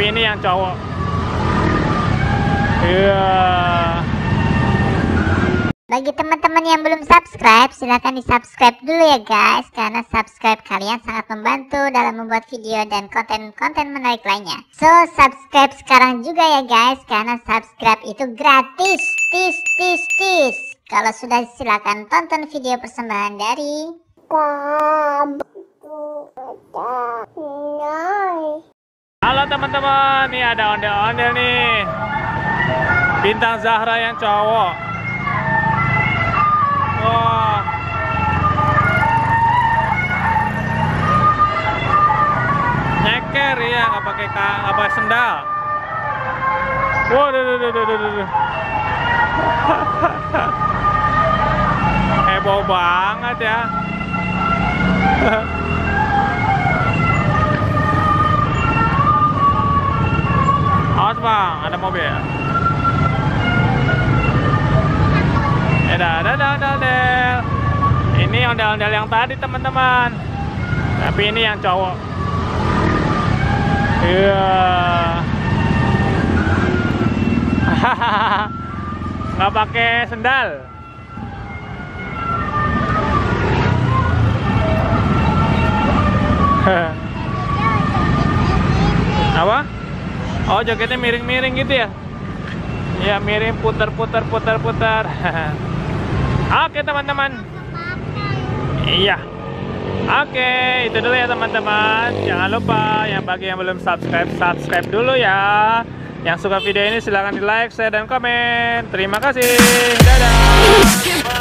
Tapi ini yang cowok. Iya. Bagi teman-teman yang belum subscribe, silahkan di subscribe dulu ya guys, karena subscribe kalian sangat membantu dalam membuat video dan konten-konten menarik lainnya. So subscribe sekarang juga ya guys, karena subscribe itu gratis. Tis. Kalau sudah, silahkan tonton video persembahan dari Halo teman-teman, nih ada ondel-ondel nih, Bintang Zahra yang cowok. Wah, nyeker ya, nggak pakai sendal. Waduh. Heboh banget ya. Awas bang, ada mobil. Ondel-ondel. Ini ondel-ondel yang tadi teman-teman. Tapi ini yang cowok. Iya. Nggak pakai sendal. Apa? Oh, jogetnya miring-miring gitu ya? Ya, miring, putar. Oke teman-teman. Iya. Oke, itu dulu ya teman-teman. Jangan lupa bagi yang belum subscribe dulu ya. Yang suka video ini silahkan di like, share, dan komen. Terima kasih. Dadah.